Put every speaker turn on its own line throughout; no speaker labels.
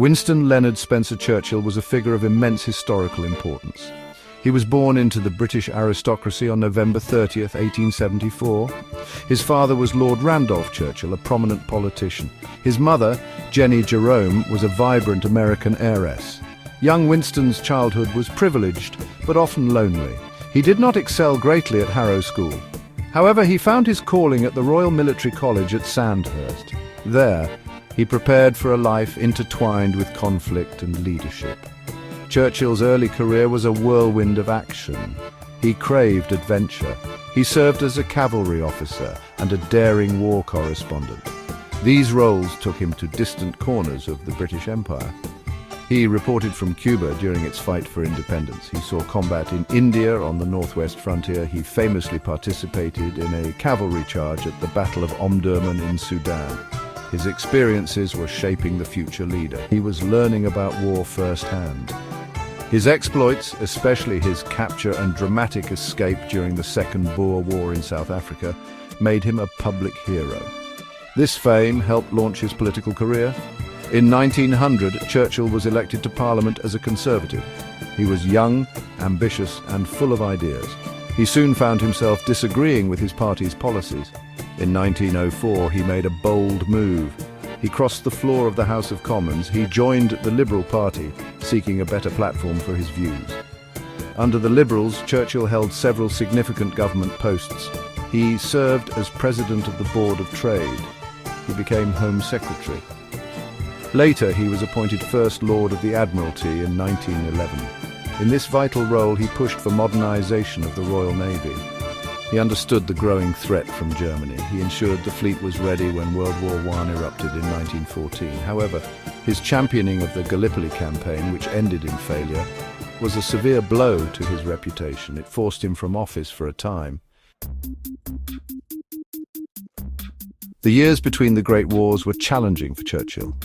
Winston Leonard Spencer Churchill was a figure of immense historical importance. He was born into the British aristocracy on November 30th, 1874. His father was Lord Randolph Churchill, a prominent politician. His mother, Jenny Jerome, was a vibrant American heiress. Young Winston's childhood was privileged, but often lonely. He did not excel greatly at Harrow School. However, he found his calling at the Royal Military College at Sandhurst. There, he prepared for a life intertwined with conflict and leadership. Churchill's early career was a whirlwind of action. He craved adventure. He served as a cavalry officer and a daring war correspondent. These roles took him to distant corners of the British Empire. He reported from Cuba during its fight for independence. He saw combat in India on the northwest frontier. He famously participated in a cavalry charge at the Battle of Omdurman in Sudan. His experiences were shaping the future leader. He was learning about war firsthand. His exploits, especially his capture and dramatic escape during the Second Boer War in South Africa, made him a public hero. This fame helped launch his political career. In 1900, Churchill was elected to Parliament as a Conservative. He was young, ambitious, and full of ideas. He soon found himself disagreeing with his party's policies. In 1904, he made a bold move. He crossed the floor of the House of Commons. He joined the Liberal Party, seeking a better platform for his views. Under the Liberals, Churchill held several significant government posts. He served as President of the Board of Trade. He became Home Secretary. Later, he was appointed First Lord of the Admiralty in 1911. In this vital role, he pushed for modernization of the Royal Navy. He understood the growing threat from Germany. He ensured the fleet was ready when World War I erupted in 1914. However, his championing of the Gallipoli campaign, which ended in failure, was a severe blow to his reputation. It forced him from office for a time. The years between the Great Wars were challenging for Churchill.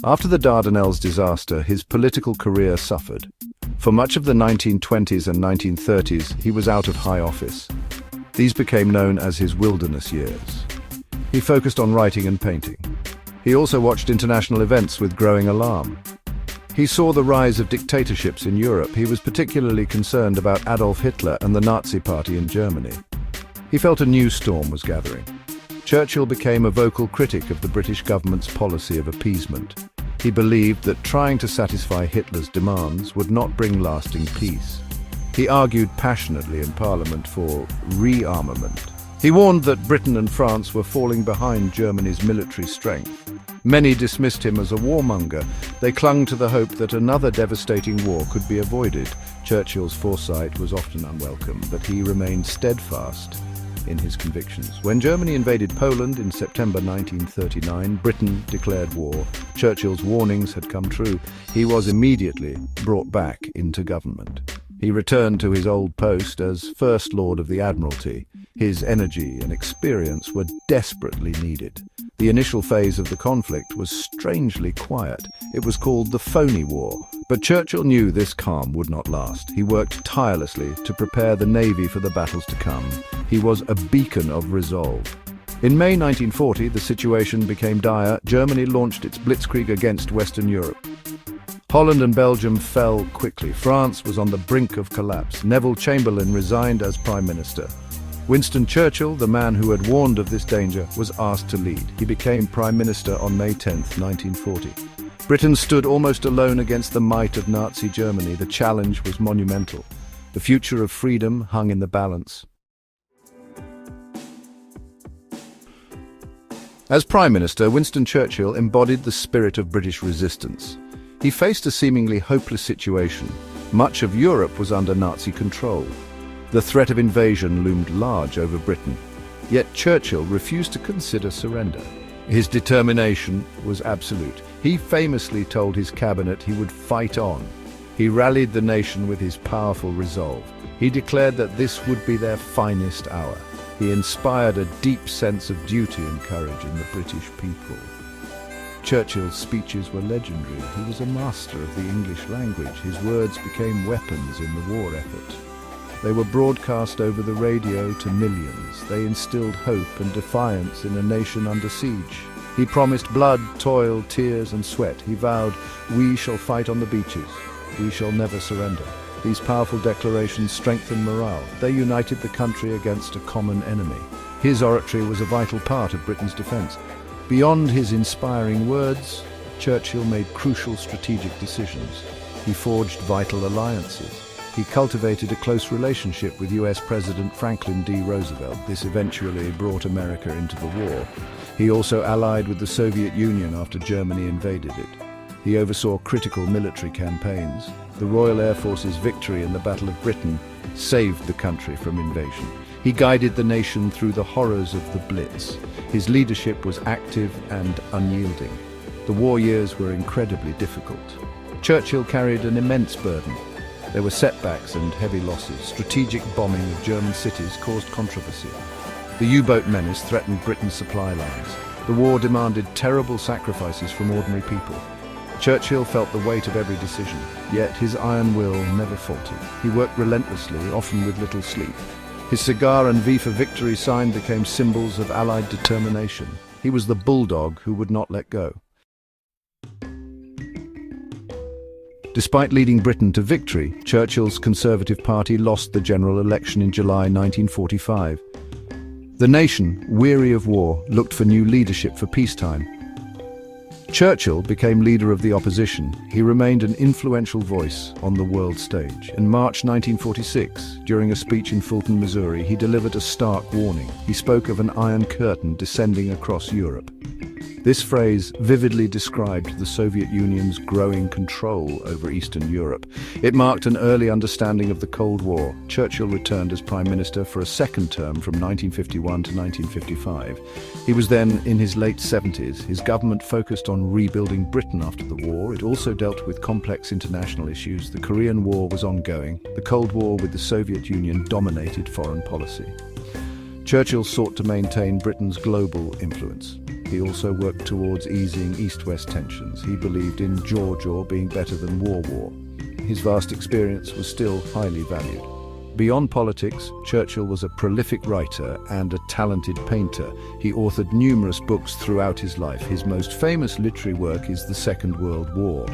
After the Dardanelles disaster, his political career suffered. For much of the 1920s and 1930s, he was out of high office. These became known as his wilderness years. He focused on writing and painting. He also watched international events with growing alarm. He saw the rise of dictatorships in Europe. He was particularly concerned about Adolf Hitler and the Nazi Party in Germany. He felt a new storm was gathering. Churchill became a vocal critic of the British government's policy of appeasement. He believed that trying to satisfy Hitler's demands would not bring lasting peace. He argued passionately in Parliament for rearmament. He warned that Britain and France were falling behind Germany's military strength. Many dismissed him as a warmonger. They clung to the hope that another devastating war could be avoided. Churchill's foresight was often unwelcome, but he remained steadfast in his convictions. When Germany invaded Poland in September 1939, Britain declared war. Churchill's warnings had come true. He was immediately brought back into government. He returned to his old post as First Lord of the Admiralty. His energy and experience were desperately needed. The initial phase of the conflict was strangely quiet. It was called the Phony War. But Churchill knew this calm would not last. He worked tirelessly to prepare the Navy for the battles to come. He was a beacon of resolve. In May 1940, the situation became dire. Germany launched its blitzkrieg against Western Europe. Holland and Belgium fell quickly. France was on the brink of collapse. Neville Chamberlain resigned as Prime Minister. Winston Churchill, the man who had warned of this danger, was asked to lead. He became Prime Minister on May 10, 1940. Britain stood almost alone against the might of Nazi Germany. The challenge was monumental. The future of freedom hung in the balance. As Prime Minister, Winston Churchill embodied the spirit of British resistance. He faced a seemingly hopeless situation. Much of Europe was under Nazi control. The threat of invasion loomed large over Britain. Yet Churchill refused to consider surrender. His determination was absolute. He famously told his cabinet he would fight on. He rallied the nation with his powerful resolve. He declared that this would be their finest hour. He inspired a deep sense of duty and courage in the British people. Churchill's speeches were legendary. He was a master of the English language. His words became weapons in the war effort. They were broadcast over the radio to millions. They instilled hope and defiance in a nation under siege. He promised blood, toil, tears and sweat. He vowed, "We shall fight on the beaches. We shall never surrender." These powerful declarations strengthened morale. They united the country against a common enemy. His oratory was a vital part of Britain's defence. Beyond his inspiring words, Churchill made crucial strategic decisions. He forged vital alliances. He cultivated a close relationship with US President Franklin D. Roosevelt. This eventually brought America into the war. He also allied with the Soviet Union after Germany invaded it. He oversaw critical military campaigns. The Royal Air Force's victory in the Battle of Britain saved the country from invasion. He guided the nation through the horrors of the Blitz. His leadership was active and unyielding. The war years were incredibly difficult. Churchill carried an immense burden. There were setbacks and heavy losses. Strategic bombing of German cities caused controversy. The U-boat menace threatened Britain's supply lines. The war demanded terrible sacrifices from ordinary people. Churchill felt the weight of every decision, yet his iron will never faltered. He worked relentlessly, often with little sleep. His cigar and V for Victory sign became symbols of Allied determination. He was the bulldog who would not let go. Despite leading Britain to victory, Churchill's Conservative Party lost the general election in July 1945. The nation, weary of war, looked for new leadership for peacetime. Churchill became leader of the opposition. He remained an influential voice on the world stage. In March 1946, during a speech in Fulton, Missouri, he delivered a stark warning. He spoke of an iron curtain descending across Europe. This phrase vividly described the Soviet Union's growing control over Eastern Europe. It marked an early understanding of the Cold War. Churchill returned as Prime Minister for a second term from 1951 to 1955. He was then in his late 70s. His government focused on rebuilding Britain after the war. It also dealt with complex international issues. The Korean War was ongoing. The Cold War with the Soviet Union dominated foreign policy. Churchill sought to maintain Britain's global influence. He also worked towards easing East-West tensions. He believed in jaw being better than war. His vast experience was still highly valued. Beyond politics, Churchill was a prolific writer and a talented painter. He authored numerous books throughout his life. His most famous literary work is The Second World War.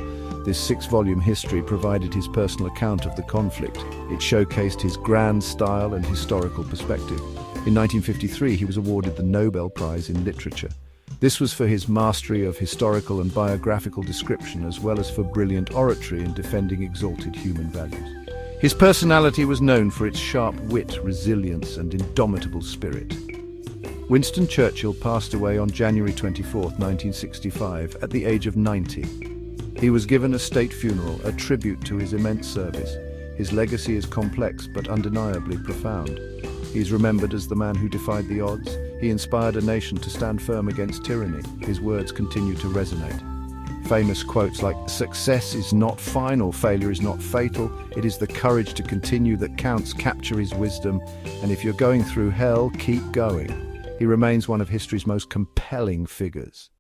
This 6-volume history provided his personal account of the conflict. It showcased his grand style and historical perspective. In 1953, he was awarded the Nobel Prize in Literature. This was for his mastery of historical and biographical description, as well as for brilliant oratory in defending exalted human values. His personality was known for its sharp wit, resilience, and indomitable spirit. Winston Churchill passed away on January 24, 1965, at the age of 90. He was given a state funeral, a tribute to his immense service. His legacy is complex but undeniably profound. He is remembered as the man who defied the odds. He inspired a nation to stand firm against tyranny. His words continue to resonate. Famous quotes like, "Success is not final, failure is not fatal. It is the courage to continue that counts," capture his wisdom. And if you're going through hell, keep going. He remains one of history's most compelling figures.